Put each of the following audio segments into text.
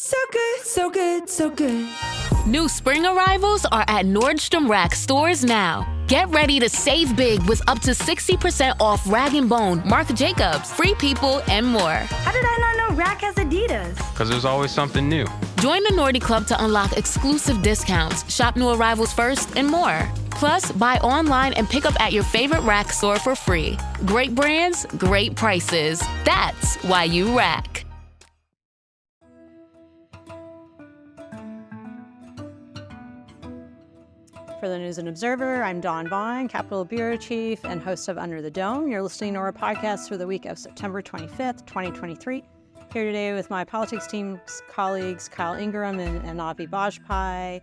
So good, so good, so good. New spring arrivals are at Nordstrom Rack stores now. Get ready to save big with up to 60% off Rag & Bone, Marc Jacobs, Free People, and more. How did I not know Rack has Adidas? Because there's always something new. Join the Nordy Club to unlock exclusive discounts, shop new arrivals first, and more. Plus, buy online and pick up at your favorite Rack store for free. Great brands, great prices. That's why you Rack. For the News and Observer, I'm Dawn Vaughan, Capitol Bureau Chief and host of Under the Dome. You're listening to our podcast for the week of September 25th, 2023. Here today with my politics team's colleagues, Kyle Ingram and Avi Bajpai.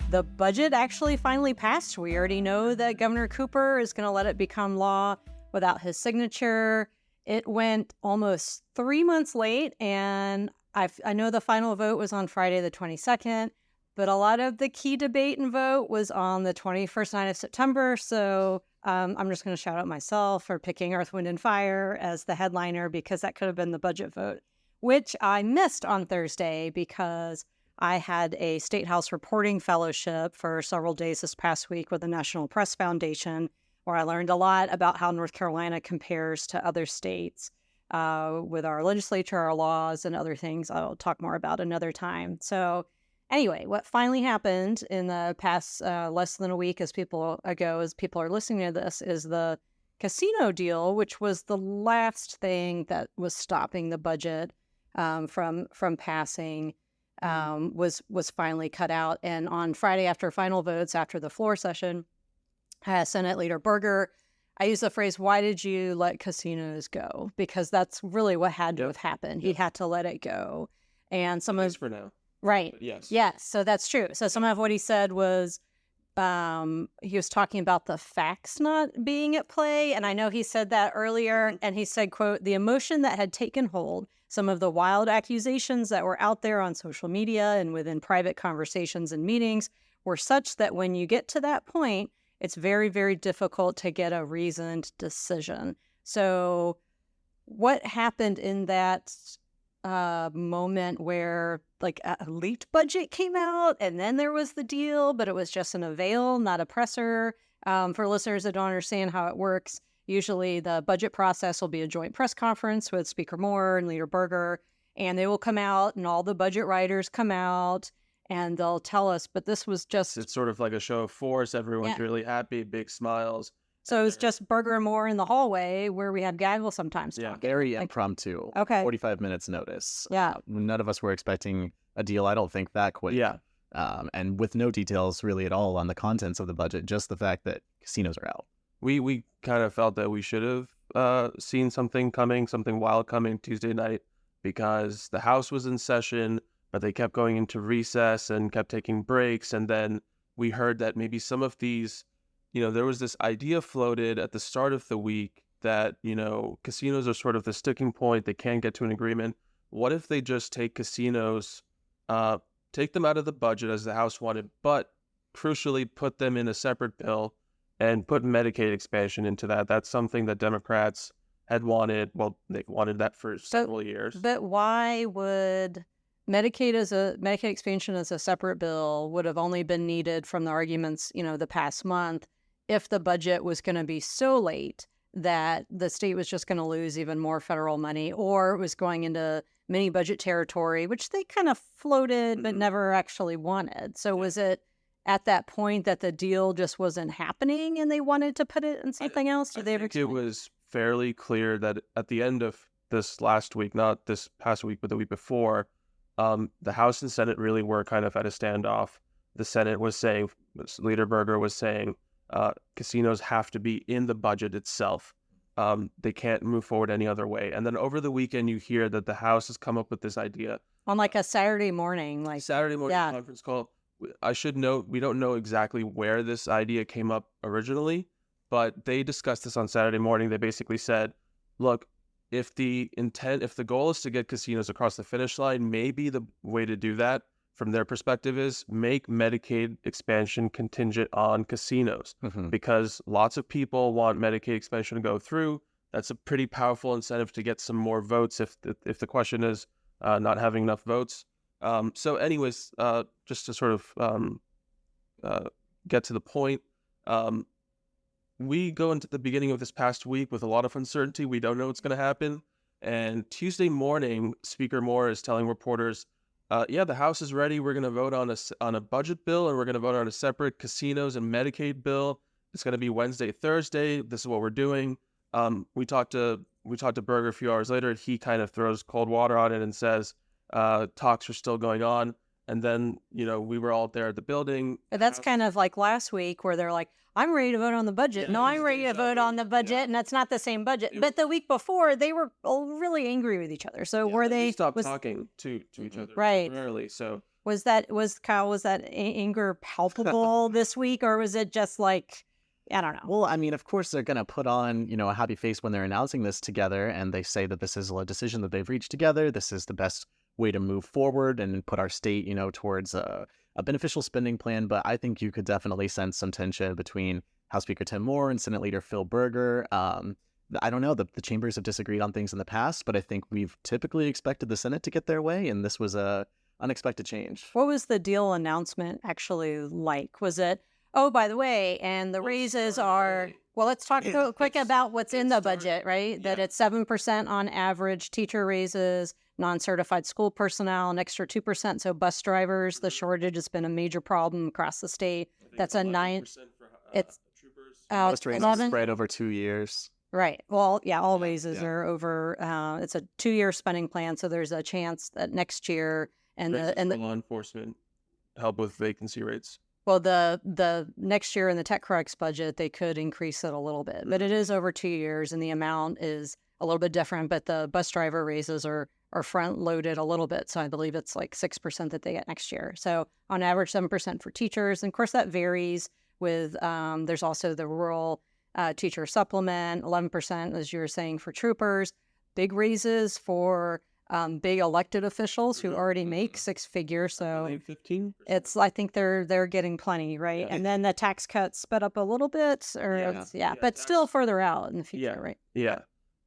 The budget actually finally passed. We already know that Governor Cooper is going to let it become law without his signature. It went almost 3 months late, and I know the final vote was on Friday the 22nd. But a lot of the key debate and vote was on the 21st night of September. So I'm just going to shout out myself for picking Earth, Wind, and Fire as the headliner because that could have been the budget vote, which I missed on Thursday because I had a State House reporting fellowship for several days this past week with the National Press Foundation, where I learned a lot about how North Carolina compares to other states with our legislature, our laws, and other things I'll talk more about another time. So anyway, what finally happened in the past less than a week as people are listening to this is the casino deal, which was the last thing that was stopping the budget from passing, was finally cut out. And on Friday, after final votes, after the floor session, Senate Leader Berger, I use the phrase, "Why did you let casinos go?" Because that's really what had to have happened. He had to let it go. And some of for now. Right. Yes. Yes. So that's true. So some of what he said was he was talking about the facts not being at play. And I know he said that earlier. And he said, quote, "The emotion that had taken hold, some of the wild accusations that were out there on social media and within private conversations and meetings were such that when you get to that point, it's very, very difficult to get a reasoned decision." So what happened in that moment where like a leaked budget came out and then there was the deal, but it was just an avail, not a presser. For listeners that don't understand how it works, usually the budget process will be a joint press conference with Speaker Moore and Leader Berger, and they will come out and all the budget writers come out and they'll tell us, but this was just... It's sort of like a show of force. Everyone's really happy, big smiles. So it was just Berger and Moore in the hallway where we had gaggle sometimes. Yeah, very impromptu. Okay. 45 minutes notice. Yeah. None of us were expecting a deal, I don't think, that quick. Yeah. And with no details really at all on the contents of the budget, just the fact that casinos are out. We kind of felt that we should have seen something wild coming Tuesday night because the House was in session, but they kept going into recess and kept taking breaks. And then we heard that maybe some of these, there was this idea floated at the start of the week that, casinos are sort of the sticking point. They can't get to an agreement. What if they just take casinos, take them out of the budget as the House wanted, but crucially put them in a separate bill and put Medicaid expansion into that? That's something that Democrats had wanted. Well, they wanted that for several years. But why would Medicaid expansion as a separate bill would have only been needed from the arguments, the past month if the budget was going to be so late that the state was just going to lose even more federal money, or it was going into mini budget territory, which they kind of floated but never actually wanted. So was it at that point that the deal just wasn't happening and they wanted to put it in something else? I think it was fairly clear that at the end of this last week, not this past week, but the week before, the House and Senate really were kind of at a standoff. The Senate was saying, Leader Berger was saying, casinos have to be in the budget itself. They can't move forward any other way. And then over the weekend, you hear that the House has come up with this idea. On like a Saturday morning. Conference call. I should note, we don't know exactly where this idea came up originally, but they discussed this on Saturday morning. They basically said, look, if the goal is to get casinos across the finish line, maybe the way to do that from their perspective is make Medicaid expansion contingent on casinos, because lots of people want Medicaid expansion to go through. That's a pretty powerful incentive to get some more votes if the question is not having enough votes. So anyways, just to sort of get to the point, we go into the beginning of this past week with a lot of uncertainty. We don't know what's going to happen. And Tuesday morning, Speaker Moore is telling reporters, yeah, the House is ready. We're going to vote on a budget bill, and we're going to vote on a separate casinos and Medicaid bill. It's going to be Wednesday, Thursday. This is what we're doing. We talked to Berger a few hours later. He kind of throws cold water on it and says talks are still going on. And then, we were all there at the building. But that's kind of like last week where they're like, I'm ready to vote on the budget. Yeah, no, I'm ready to vote on the budget. And that's not the same budget. But the week before, they were all really angry with each other. So were they... stopped talking to each other right. temporarily. So was that anger palpable this week? Or was it just like... I don't know. Well, I mean, of course, they're going to put on, a happy face when they're announcing this together, and they say that this is a decision that they've reached together. This is the best way to move forward and put our state, towards a beneficial spending plan. But I think you could definitely sense some tension between House Speaker Tim Moore and Senate Leader Phil Berger. I don't know. The chambers have disagreed on things in the past, but I think we've typically expected the Senate to get their way, and this was a unexpected change. What was the deal announcement actually like? Was it, oh, by the way, and the raises are, well, let's talk quick about what's in the budget, right? Yeah. That it's 7% on average teacher raises, non-certified school personnel, an extra 2%. So bus drivers, the shortage has been a major problem across the state. That's a 9. It's most raises 11 spread over 2 years. Right. Well, yeah, all raises are over. It's a 2-year spending plan, so there's a chance that next year and the law enforcement help with vacancy rates. Well, the next year in the Tech Corrects budget, they could increase it a little bit, but it is over 2 years, and the amount is a little bit different. But the bus driver raises are front loaded a little bit, so I believe it's like 6% that they get next year. So on average, 7% for teachers, and of course that varies with. There's also the rural teacher supplement, 11%, as you were saying, for troopers. Big raises for big elected officials who already make 6 figures. So 15%? I think they're getting pleny, right? Yeah. And then the tax cuts sped up a little bit, but still further out in the future, right? Yeah.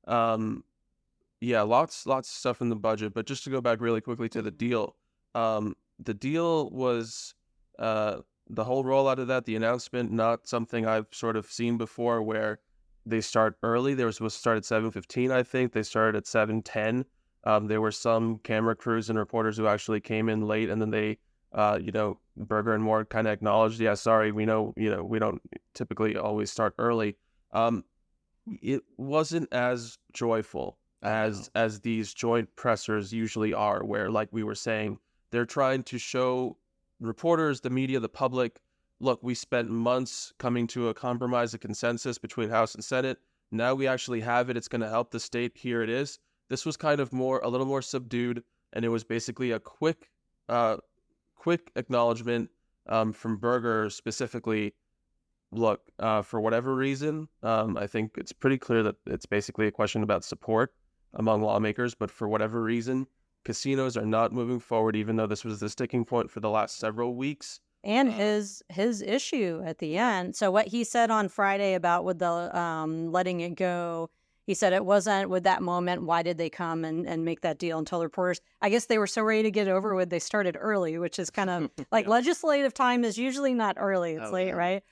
Lots of stuff in the budget. But just to go back really quickly to the deal, the deal was the whole rollout of that, the announcement, not something I've sort of seen before, where they start early. They were supposed to start at 7:15, I think. They started at 7:10. There were some camera crews and reporters who actually came in late, and then they, Berger and Moore kind of acknowledged, yeah, sorry, we know, we don't typically always start early. It wasn't as joyful as these joint pressers usually are, where, like we were saying, they're trying to show reporters, the media, the public, look, we spent months coming to a compromise, a consensus between House and Senate. Now we actually have it. It's going to help the state. Here it is. This was kind of a little more subdued, and it was basically a quick acknowledgement from Berger specifically. Look, for whatever reason, I think it's pretty clear that it's basically a question about support among lawmakers, but for whatever reason, casinos are not moving forward, even though this was the sticking point for the last several weeks. And his issue at the end. So what he said on Friday about with the letting it go, he said it wasn't with that moment. Why did they come and make that deal and tell the reporters? I guess they were so ready to get over with, they started early, which is kind of like legislative time is usually not early. It's late, right?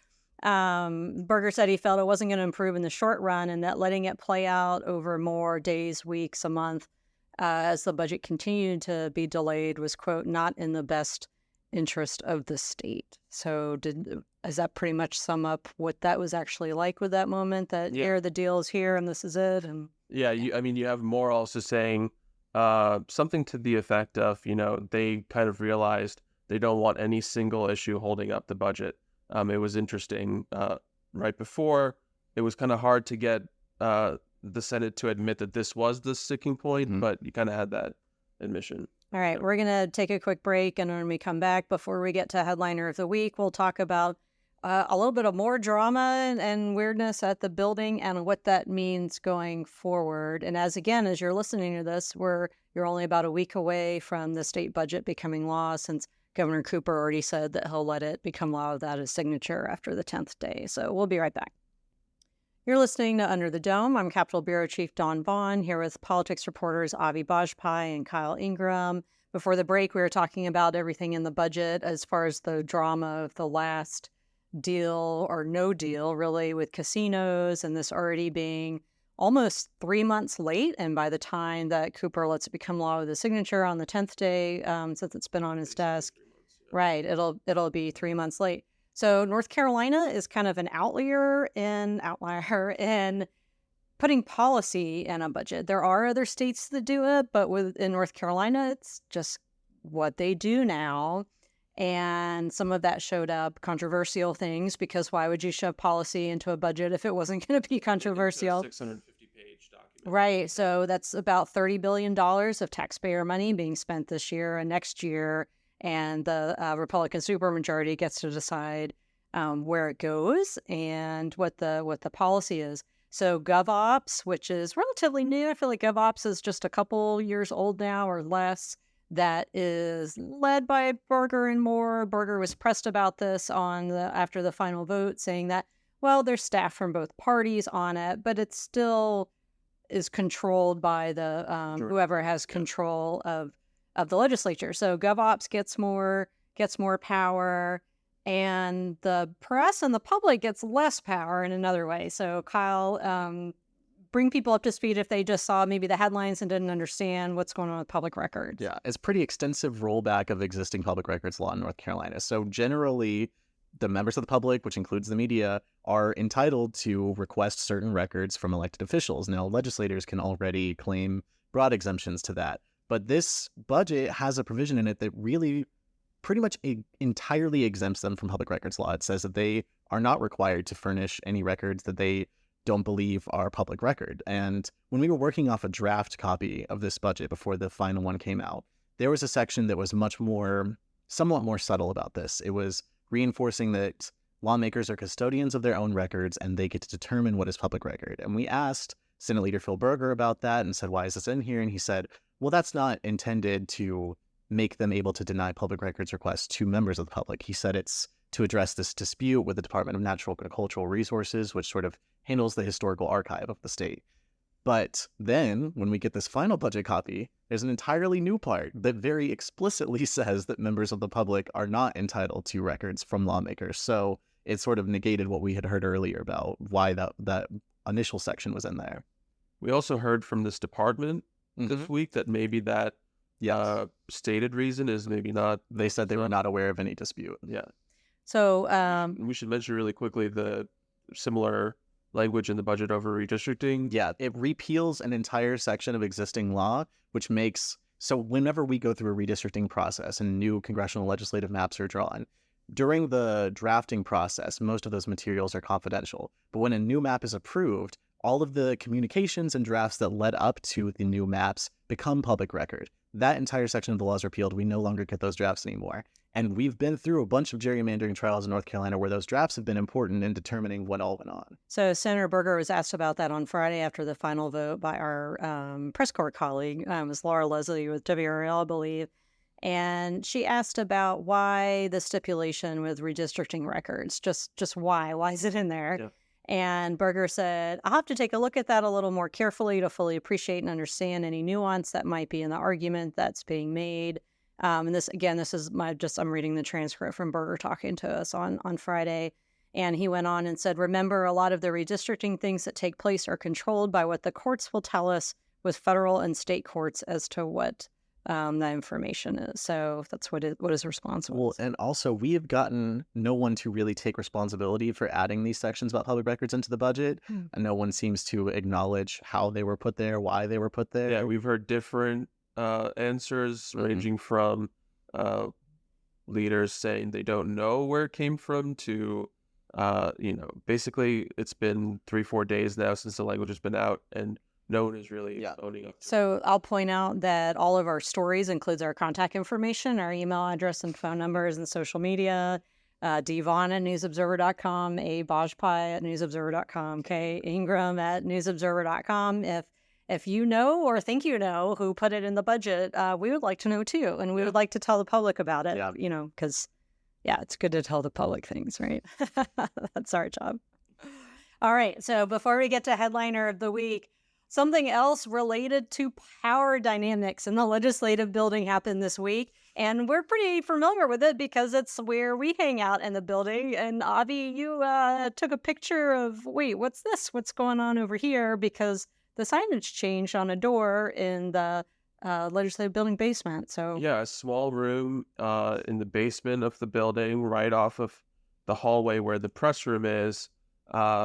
Berger said he felt it wasn't going to improve in the short run, and that letting it play out over more days, weeks, a month, as the budget continued to be delayed was, quote, not in the best interest of the state. So does that pretty much sum up what that was actually like with that moment, that here the deal is here and this is it? And you have Moore also saying something to the effect of, they kind of realized they don't want any single issue holding up the budget. It was interesting. Right before, it was kind of hard to get the Senate to admit that this was the sticking point, but you kind of had that admission. All right, we're going to take a quick break, and when we come back, before we get to Headliner of the Week, we'll talk about a little bit of more drama and weirdness at the building and what that means going forward. And as you're listening to this, you're only about a week away from the state budget becoming law, since Governor Cooper already said that he'll let it become law without his signature after the 10th day. So we'll be right back. You're listening to Under the Dome. I'm Capitol Bureau Chief Dawn Vaughan, here with politics reporters Avi Bajpai and Kyle Ingram. before the break, we were talking about everything in the budget as far as the drama of the last deal or no deal, really, with casinos, and this already being almost 3 months late. And by the time that Cooper lets it become law with a signature on the 10th day, since it's been on his desk, right, it'll be 3 months late. So North Carolina is kind of an outlier in putting policy in a budget. There are other states that do it, but in North Carolina, it's just what they do now. And some of that showed up controversial things, because why would you shove policy into a budget if it wasn't going to be controversial? 650-page document. Right. So that's about $30 billion of taxpayer money being spent this year and next year. And the Republican supermajority gets to decide where it goes and what the policy is. So GovOps, which is relatively new, I feel like GovOps is just a couple years old now or less, that is led by Berger and Moore. Berger was pressed about this after the final vote, saying that, well, there's staff from both parties on it, but it still is controlled by the whoever has control of the legislature. So GovOps gets more power, and the press and the public gets less power in another way. So Kyle, bring people up to speed if they just saw maybe the headlines and didn't understand what's going on with public records. Yeah, it's pretty extensive rollback of existing public records law in North Carolina. So generally, the members of the public, which includes the media, are entitled to request certain records from elected officials. Now, legislators can already claim broad exemptions to that. But this budget has a provision in it that really pretty much entirely exempts them from public records law. It says that they are not required to furnish any records that they don't believe are public record. And when we were working off a draft copy of this budget before the final one came out, there was a section that was somewhat more subtle about this. It was reinforcing that lawmakers are custodians of their own records and they get to determine what is public record. And we asked Senate Leader Phil Berger about that and said, why is this in here? And he said, well, that's not intended to make them able to deny public records requests to members of the public. He said it's to address this dispute with the Department of Natural and Cultural Resources, which sort of handles the historical archive of the state. But then when we get this final budget copy, there's an entirely new part that very explicitly says that members of the public are not entitled to records from lawmakers. So it sort of negated what we had heard earlier about why that initial section was in there. We also heard from this department this week that maybe that stated reason is maybe not. They said they were not aware of any dispute. Yeah. So we should mention really quickly the similar language in the budget over redistricting. Yeah, it repeals an entire section of existing law, which makes, so whenever we go through a redistricting process and new congressional legislative maps are drawn, during the drafting process, most of those materials are confidential. But when a new map is approved, all of the communications and drafts that led up to the new maps become public record. That entire section of the law is repealed. We no longer get those drafts anymore. And we've been through a bunch of gerrymandering trials in North Carolina where those drafts have been important in determining what all went on. So Senator Berger was asked about that on Friday after the final vote by our press corps colleague. It was Laura Leslie with WRL, I believe. And she asked about why the stipulation with redistricting records. Just why? Why is it in there? Yeah. And Berger said, I'll have to take a look at that a little more carefully to fully appreciate and understand any nuance that might be in the argument that's being made. And this is I'm reading the transcript from Berger talking to us on Friday. And he went on and said, remember, a lot of the redistricting things that take place are controlled by what the courts will tell us with federal and state courts as to what that information is. So that's what his response was. Well, and also we have gotten no one to really take responsibility for adding these sections about public records into the budget. And no one seems to acknowledge how they were put there, why they were put there. Yeah, we've heard different answers ranging from leaders saying they don't know where it came from to, basically it's been 3-4 days now since the language has been out and no one is really owning up to it. So I'll point out that all of our stories includes our contact information, our email address and phone numbers and social media. D. Vaughan at newsobserver.com, A. Bajpai at newsobserver.com, K. Ingram at newsobserver.com. If you know or think you know who put it in the budget, we would like to know too. And we would like to tell the public about it, because, it's good to tell the public things, right? That's our job. All right. So before we get to Headliner of the Week, something else related to power dynamics in the legislative building happened this week. And we're pretty familiar with it because it's where we hang out in the building. And Avi, you took a picture of, wait, what's this? What's going on over here? Because the signage changed on a door in the legislative building basement. So Yeah, a small room in the basement of the building, right off of the hallway where the press room is.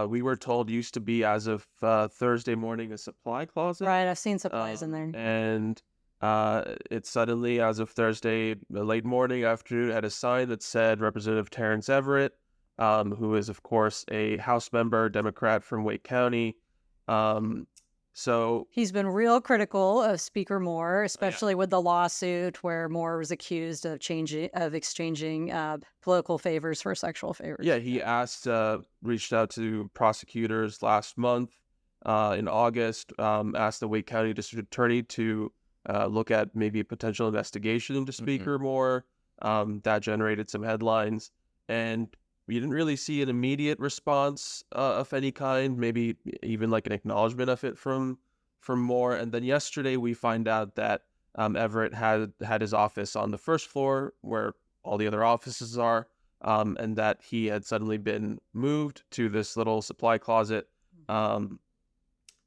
We were told used to be, as of Thursday morning, a supply closet. right, I've seen supplies in there. And it suddenly, as of Thursday, late morning, afternoon, had a sign that said Representative Terence Everitt, who is, of course, a House member, Democrat from Wake County. So He's been real critical of Speaker Moore, especially with the lawsuit where Moore was accused of exchanging political favors for sexual favors. yeah, he reached out to prosecutors last month in August, asked the Wake County District Attorney to look at maybe a potential investigation into Speaker Moore. That generated some headlines, and we didn't really see an immediate response of any kind, maybe even like an acknowledgement of it from Moore. And then yesterday we find out that Everett had his office on the first floor where all the other offices are, and that he had suddenly been moved to this little supply closet.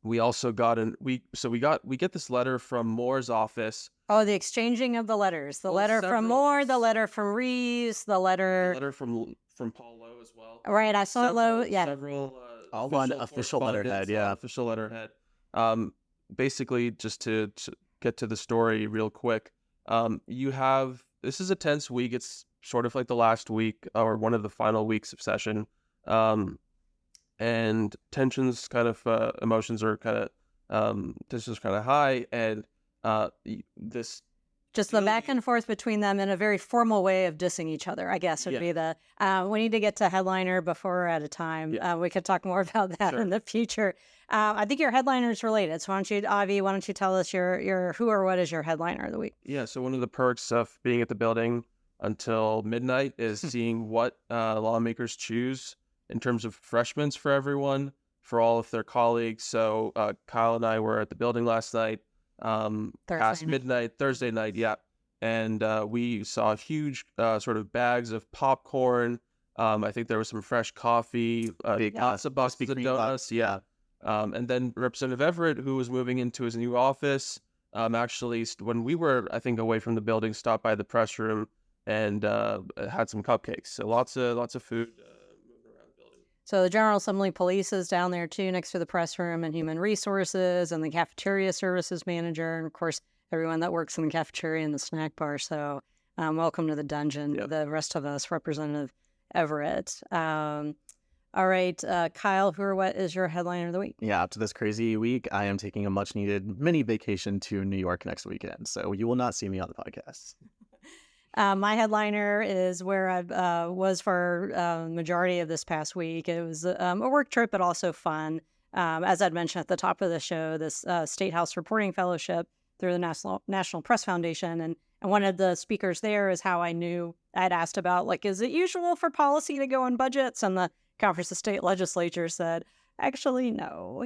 We also got we get this letter from Moore's office. Oh, the exchanging of the letters. The letter from Moore, the letter from Reeves, the letter From Paul Lowe as well. Right, I saw it Lowe. Yeah. Several All on official letterhead, yeah. Official letterhead. Basically, just to get to the story real quick, this is a tense week. It's sort of like the last week or one of the final weeks of session. And tensions emotions are kind of high, and this just the back and forth between them in a very formal way of dissing each other, I guess, would be the... we need to get to headliner before we're out of time. We could talk more about that in the future. I think your headliner is related. So Avi, why don't you tell us your who or what is your headliner of the week? Yeah, so one of the perks of being at the building until midnight is seeing what lawmakers choose in terms of refreshments for everyone, for all of their colleagues. So Kyle and I were at the building last night, past midnight, Thursday night, yeah. And we saw huge sort of bags of popcorn. I think there was some fresh coffee, lots of boxes of donuts, yeah. And then Representative Everitt, who was moving into his new office, actually, when we were, I think, away from the building, stopped by the press room and had some cupcakes. So lots of food moving around the building. So the General Assembly Police is down there too, next to the press room, and Human Resources, and the Cafeteria Services Manager, and of course everyone that works in the cafeteria and the snack bar. So welcome to the dungeon, the rest of us, Representative Everitt. All right, Kyle, who or what is your headliner of the week? Yeah, after this crazy week, I am taking a much-needed mini vacation to New York next weekend, so you will not see me on the podcast. My headliner is where I was for majority of this past week. It was a work trip, but also fun. As I'd mentioned at the top of the show, this State House Reporting Fellowship through the National Press Foundation. And one of the speakers there is how I knew. I'd asked about, like, is it usual for policy to go on budgets? And the Conference of State Legislature said, actually, no.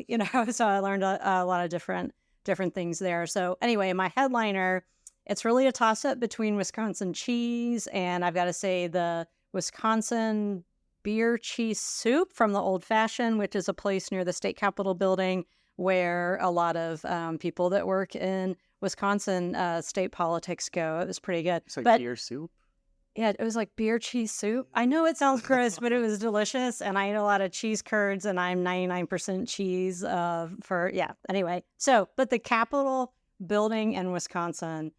So I learned a lot of different things there. So anyway, my headliner, it's really a toss-up between Wisconsin cheese and, I've got to say, the Wisconsin beer cheese soup from the Old Fashioned, which is a place near the state capitol building where a lot of people that work in Wisconsin state politics go. It was pretty good. It's like beer soup? Yeah, it was like beer cheese soup. I know it sounds gross, but it was delicious. And I eat a lot of cheese curds, and I'm 99% cheese anyway. So, but the Capitol building in Wisconsin,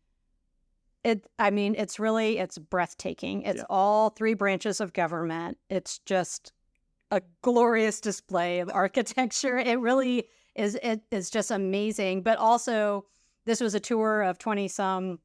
it's breathtaking. It's all three branches of government. It's just a glorious display of architecture. It really is. It is just amazing. But also, this was a tour of 20-some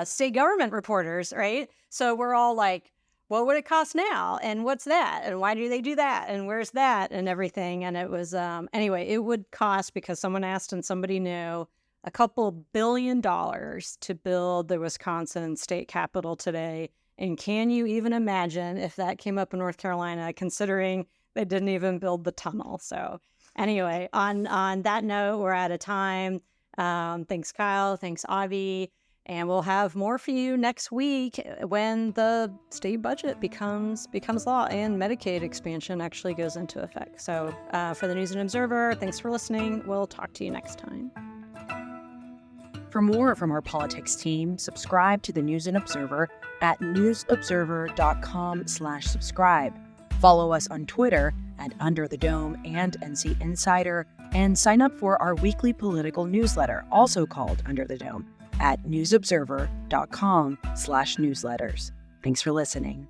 state government reporters, right? So we're all like, what would it cost now? And what's that? And why do they do that? And where's that? And everything. And it was, anyway, it would cost, because someone asked and somebody knew, a couple $1 billion to build the Wisconsin state capitol today. And can you even imagine if that came up in North Carolina, considering they didn't even build the tunnel? So Anyway, on that note, we're out of time. Thanks, Kyle. Thanks, Avi. And we'll have more for you next week when the state budget becomes law and Medicaid expansion actually goes into effect. So for the News and Observer, thanks for listening. We'll talk to you next time. For more from our politics team, subscribe to the News and Observer at newsobserver.com/subscribe. Follow us on Twitter at Under the Dome and NC Insider, and sign up for our weekly political newsletter, also called Under the Dome, at newsobserver.com/newsletters. Thanks for listening.